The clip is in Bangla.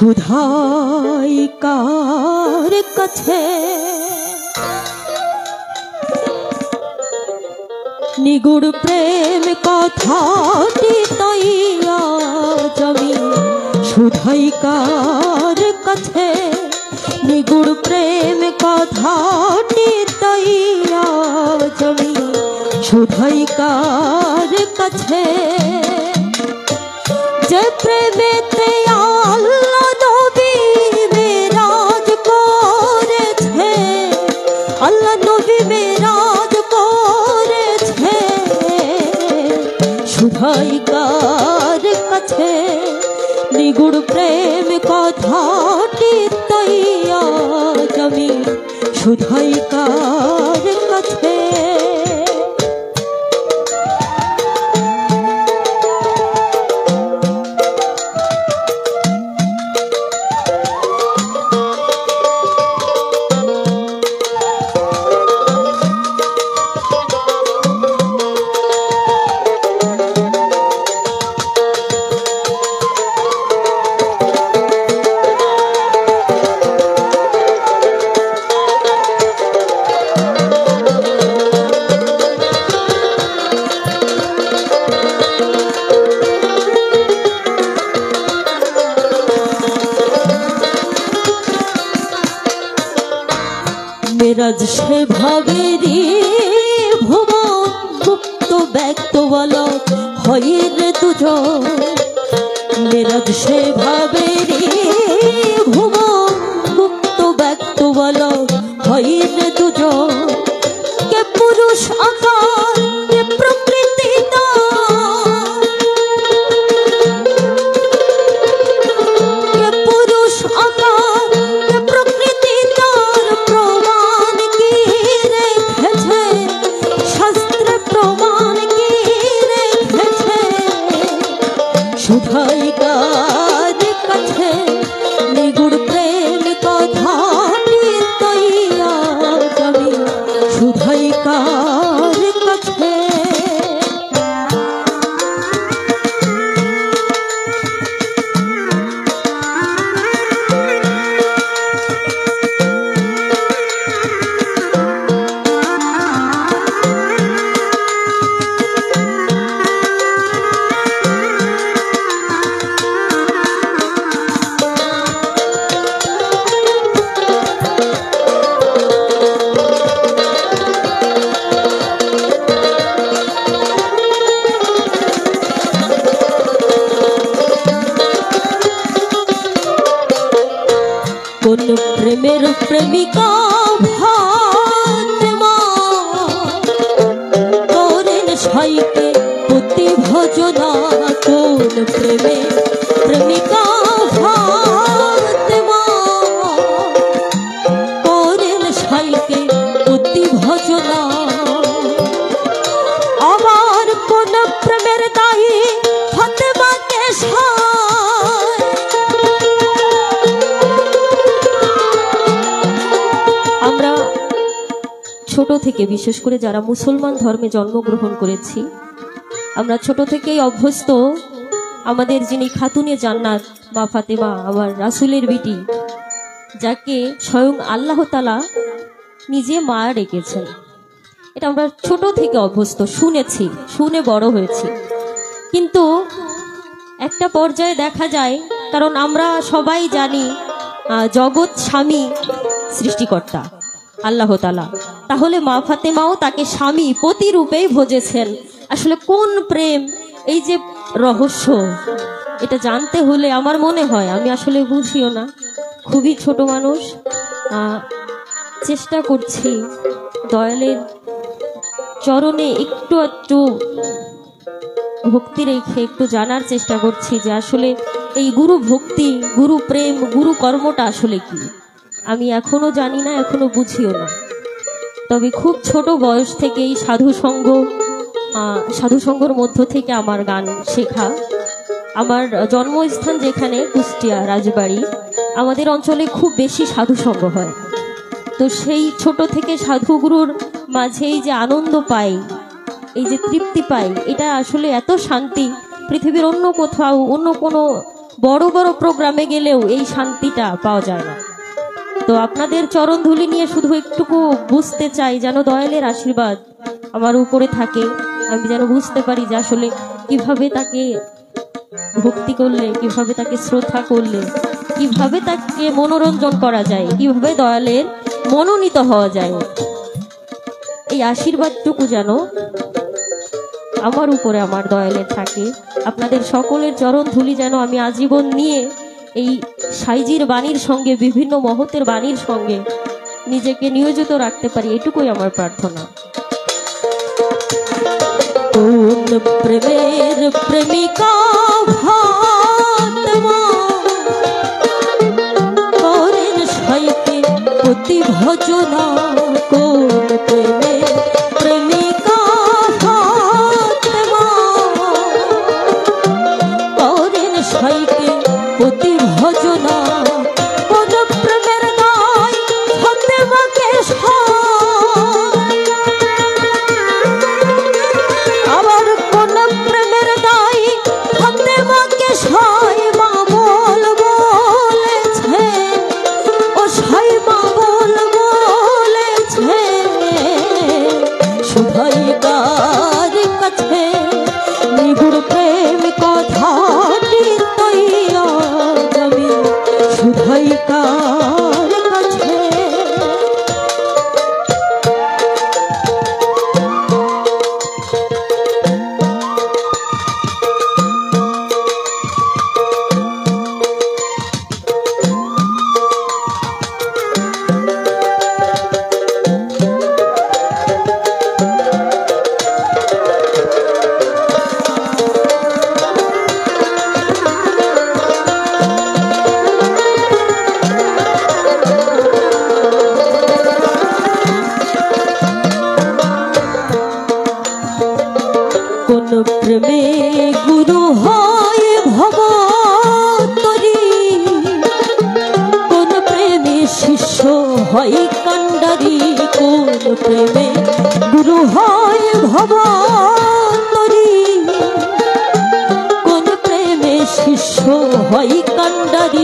শুধাই কার কাছে নিগুড় প্রেম কথাটি তৈয়া জমি শুধাই কার কাছে নিগুড় প্রেম কথাটি তৈয়া জমি শুধাই কার কাছে যে প্রেমেতে আল্লাহ নবী মেরাজ করেছে আল্লাহ নবী মেরাজ করেছে শুধাই কার কাছে নিগুড় প্রেম কথাটি তৈয়া জমি শুধাই কার কাছে মেরাজ সে ভাবেরি ভুবন গুপ্ত ব্যক্ত বলো হইর দুজন মেরাজ সে ভাবেরি ভুবন গুপ্ত ব্যক্ত বলো হইর দুজন কে পুরুষ আকার কে প্রকৃতি কে পুরুষ আকার কে প্রকৃতি প্রমাণ কি রেখেছে শাস্ত্র প্রমাণ কি রেখেছে শুধাই কার কাছে নিগুড় প্রেম কথাটি তৈয়া জমি শুধাই কার কাছে কোন প্রেমের প্রেমিকা ফাতেমা করেন সাইকে প্রতি ভজনা কোন প্রেমের প্রেমিকা ফাতেমা করেন সাইকে প্রতি ভজনা আবার কোন প্রেমের দায়ী ফাতেমাকে আমরা ছোট থেকে বিশেষ করে যারা মুসলমান ধর্মে জন্মগ্রহণ করেছি আমরা ছোট থেকেই অভ্যস্ত আমাদের যিনি খাতুনে জান্নাত মা ফাতেমা আমার রাসূলের বিটি যাকে স্বয়ং আল্লাহ তাআলা নিজে মা রেখেছেন এটা আমরা ছোট থেকে অভ্যস্ত শুনেছি শুনে বড় হয়েছি কিন্তু একটা পর্যায়ে দেখা যায় কারণ আমরা সবাই জানি জগৎ স্বামী সৃষ্টিকর্তা আল্লাহ তাআলা তাহলে মা ফাতেমাও তাকে স্বামী পতি রূপেই ভজেছেন আসলে কোন প্রেম এই যে রহস্য এটা জানতে হলে আমার মনে হয় আমি আসলে বুঝিও না খুবই ছোট মানুষ চেষ্টা করছি দয়ালের চরণে একটু একটু ভক্তি রেখে একটু জানার চেষ্টা করছি যে আসলে এই গুরু ভক্তি গুরু প্রেম গুরু কর্মটা আসলে কি আমি এখনো জানি না এখনো বুঝিও না তবে খুব ছোট বয়স থেকেই সাধু সঙ্গর মধ্য থেকে আমার গান শেখা আমার জন্মস্থান যেখানে কুষ্টিয়া রাজবাড়ি আমাদের অঞ্চলে খুব বেশি সাধু সঙ্গ হয় তো সেই ছোট থেকে সাধুগুরুর মাঝেই যে আনন্দ পাই এই যে তৃপ্তি পাই এটা আসলে এত শান্তি পৃথিবীর অন্য কোথাও অন্য কোনো বড় বড় প্রোগ্রামে গেলেও এই শান্তিটা পাওয়া যায় না। তো আপনাদের চরণ ধুলি নিয়ে শুধু একটুকু বুঝতে চাই, যেন দয়ালের আশীর্বাদ আমার উপরে থাকে, আমি যেন বুঝতে পারি যে আসলে কিভাবে তাকে ভক্তি করলে, কিভাবে তাকে শ্রদ্ধা করলে, কিভাবে তাকে মনোরঞ্জন করা যায়, কিভাবে দয়ালের মনোনীত হওয়া যায়। এই আশীর্বাদটুকু যেন আমার উপরে আমার দয়ালের থাকে। আপনাদের সকলের চরণ ধুলি যেন আমি আজীবন নিয়ে এই সাইজির বাণীর সঙ্গে, বিভিন্ন মহতের বাণীর সঙ্গে নিজেকে নিয়োজিত রাখতে পারি, এটুকুই আমার প্রার্থনা। কোন প্রেমের প্রেমিকা করেন সাইকে প্রতি ভজনা, কোন প্রেমের প্রেমিকা করেন সাইকে প্রতি ভজনা, কোন প্রেমের নাই হতে মাকে আবার কোন প্রেমের নাই হতে মাকে সাই মা বল বলেছে, ও সাই মা বল বলেছে, সবাই কার কাছে নিগুড় প্রেম কথাটি তৈয়া যাবে, সবাই কার কাছে। কোন প্রেমে গুরু হয় ভবতরী, কোন প্রেমে শিষ্য হয় কান্ডারি, কোন প্রেমে গুরু হয় ভবতরী, কোন প্রেমে শিষ্য হয় কান্ডারি,